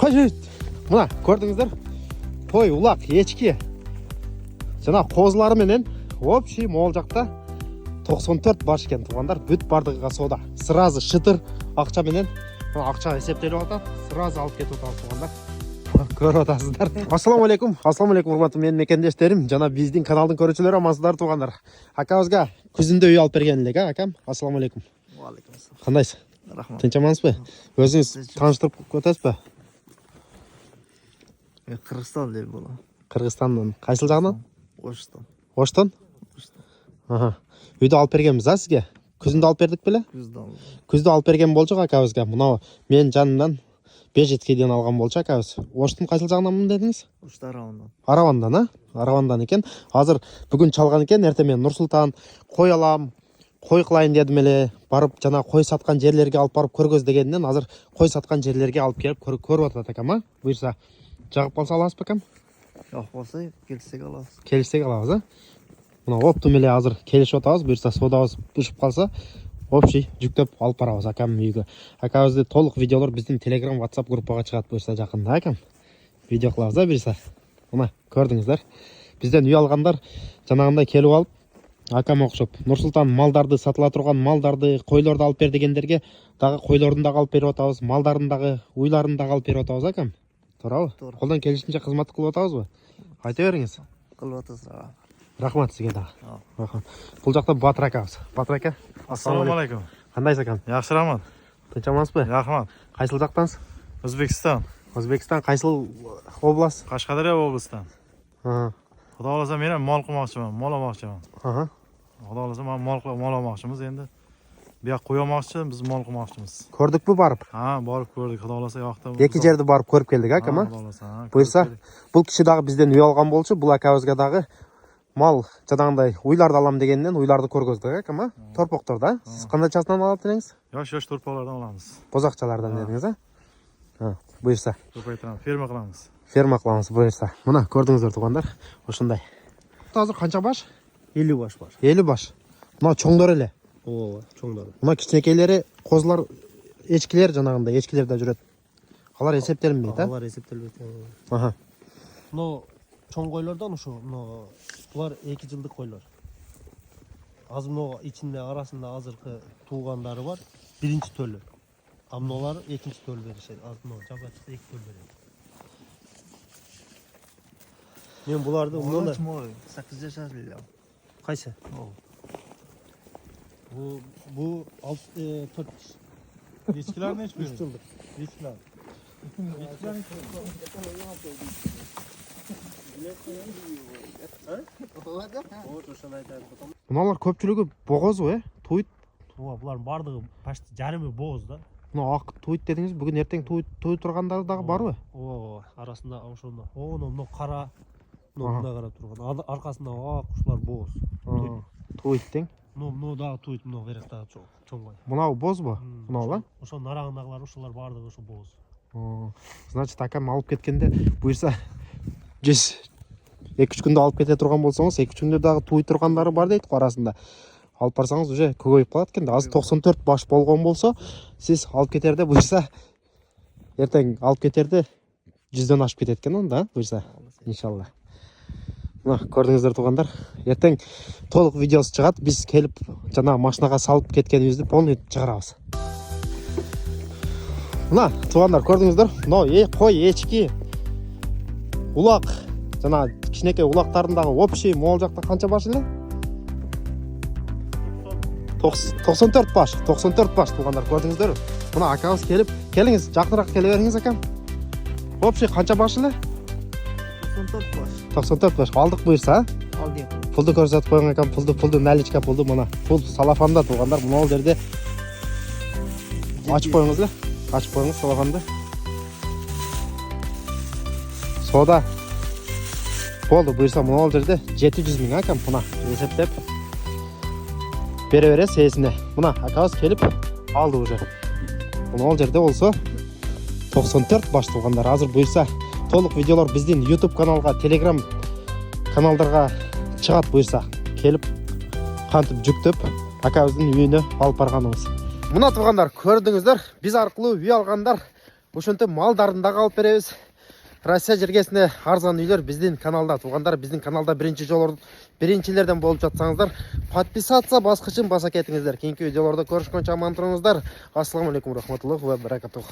Қажет. Мына көрдіңіздер? Қой, улақ, ешкі. Жана қозылары менен общий мол жақта 94 баш екен туғандар. Бүт бардығыға сода. Сразу шытыр ақша менен ақша есептеліп атат. Сразу алып кетіп атат туғандар. Көріп атасыздар. Ассаламу алейкум. Ассаламу алейкум урматтуу менин мекендештерим. Жана биздин каналдын көрүүчүлөрү амансыздар туғандар. Акабызга күзүндө үй алып берген элек, акам. Ассаламу алейкум. Алейкум ассалам. Кандайсыз? Рахмат. Тынч амансызбы? Өзүңүз тааныштырып өтөсүзбү? Кыргызстан деп болот. Кыргызстандан. Кайсыл жагынан? Оштон. Оштон? Аха. Үйдү алып бергенбиз а сизге? Күзүндө алып бердик беле? Күздө алып берген болчук акабызга. Мына менин жанымдан Бежеткейден алган болчу акабыз. Оштун кайсыл жагынан дедиңиз? Ошто Аравандан. Аравандан, а? Аравандан экен. Азыр бүгүн чалган экен, эртең мен Нур-Султан кой алам, кой кылайын дедим эле. Барып жана кой саткан жерлерге алып барып көргөз дегенден азыр кой саткан жерлерге алып келип көрүп атат акам, а? Буйрса жагып калса аласызбы акам? Жок болсо келсек алабыз. Келсек алабыз, а? Мына оптум эле азыр келишип атабыз. Буйрса содабыз бушуп калса, общий жүктөп алып барабыз акам үйгө. Акабызды толук видеолор биздин Telegram, WhatsApp группага чыгат буйрса жакында акам. Видео кылабыз а буйрса. Мына көрдүңүздөр. Бизден үй алгандар жанагындай келип алып, акам окшоп Нур-Султан малдарды сатыла турган малдарды, койлорду алып бер дегендерге дагы койлорун дагы алып берип атабыз, малдарын дагы, уйларын дагы алып берип атабыз акам. Туурабы? Колдон келишинче кызмат кылып атабызбы? Айта бериңиз. Кылып атасыз. Рахмат сизге дагы. Рахмат. Бул жакта Батыр акабыз. Батыр ака. Ассаламу алейкум. Кандайсыз акам? Yaxshi rahmat. Тынч амансызбы? Rahmat. Кайсыл жактансыз? O'zbekiston. O'zbekiston qaysi oblast? Qashqadaryo областынан. Ha. Xudo xolasa men ham mol qilmoqchiman, mol olmoqchiman. Aha. Xudo xolasa men mol olmoqchimiz endi. Bu yoq qo'y olmoqchi, biz mol qilmoqchimiz. Ko'rdikmi barib? Ha, borib ko'rdik. Xudo xolasa yoqda. Эки жерди барып көрүп келдик, акама. Xudo xolasa. Буйрса, бул киши дагы бизден үй алган болчу, бул акабызга дагы мал жадагындай уйларды алам дегенден уйларды көргөздүк, акама. Торпокторда. Сиз кандайчасынан алат элеңиз? Yosh торпоqlardan olamiz. Бозакчалардан дедиңиз, а? Ha, буйрса. Ko'paytiramiz, ferma qilamiz. Ферма кылабыз буйрса. Мына көрдүңүздөр тугандар, ошондой. Азыр канча баш? 50 баш бар. 50 баш. Мына чоңдор эле. Ооба, чоңдор. Мына кичинекейлери, козулар, эчкилер жанагындай, эчкилер да жүрөт. Алар эсептелинбейт, а? Алар эсептелбейт. Аха. Но чоң койлордон ушу булар 2 жылдык койлор. Азыр мына ичинде арасында азыркы туугандары бар. Биринчи төлү. А мыналар экинчи төлү беришет. Азыр мына жабачта 2 төлү берет. Мен буларды мына 8 жашар эле. кайсы? Bu 4 Echkilar nechi 3 жылдык. Echkilar. Мыналар көпчүлүгү богозбу, Туйт. Ооба, булардын бардыгы почти жарымы боз да. Мына ак туйт дедиңиз, бүгүн эртең туй тургандары дагы барбы? Ооба, арасында ошондо. Мына кара, мына карап турган. Аркасында ак кушлар боз. Туйт тең. Мына дагы туйт, мына керек дагы чоң кой. Мынау бозбу? Мынау, Ошонун арагындагылар ушулар бардыгы ушу боз. Значит, акам алып кеткенде буйрса 2-3 күндө алып кете турган болсоңуз, 2-3 күндө дагы туй тургандары бар дейт арасында. Алып барсаңыз уже көбөйүп калат экен да. Азыр 94 баш болгон болсо, сиз алып кетерде буйрса эртең алып кетерде 100дөн ашып кетет экен да, буйрса. Иншалла. Мына көрдүңүздөр тугандар, эртең толук видеосу чыгат. Биз келип жана машинага салып кеткенибизди полный чыгарабыз. Мына тугандар көрдүңүздөр, мына кой, эчки, улак жана кичинекей улактардын дагы общий могул жакта канча баш эле? 94 баш, 94 баш тугандар көрдүңүздөр. Мына акабыз келип, келиңиз, жакыныраак келе бериңиз акам. Общий канча баш эле? 94 баш. 94 баш. Алдык буйрса, Алдык. Пулду көрсөтүп коюң акам, пулду наличка пулду мына. Пул салафанда тугандар, мына жерде ачып коюңуз эле. Ачып коюңуз салафанды. Сода болду буйрса мына жерде 700 миң акам, мына эсептеп бере бересиз эсине. Мына акабыз келип алды уже. Мына жерде болсо 94 баш тугандар. Азыр буйрса толук видеолор биздин YouTube каналга, Telegram каналдарга чыгат буйрса. Келип кантип жүктөп акабыздын үйүнө алып барганыбыз. Мына тугандар көрдүңүздөр, биз аркылуу үй алгандар ошентип малдарын дагы алып беребиз. Россия жергесинде арзан үйлөр биздин каналда туугандар, биздин каналда биринчилерден болуп жатсаңыздар, подписаться баскычын баса кетиңиздер. Кийинки видеолордо көрүшкөнчө аман туруңуздар. Ассаламу алейкум рахматуллахи ва баракатух.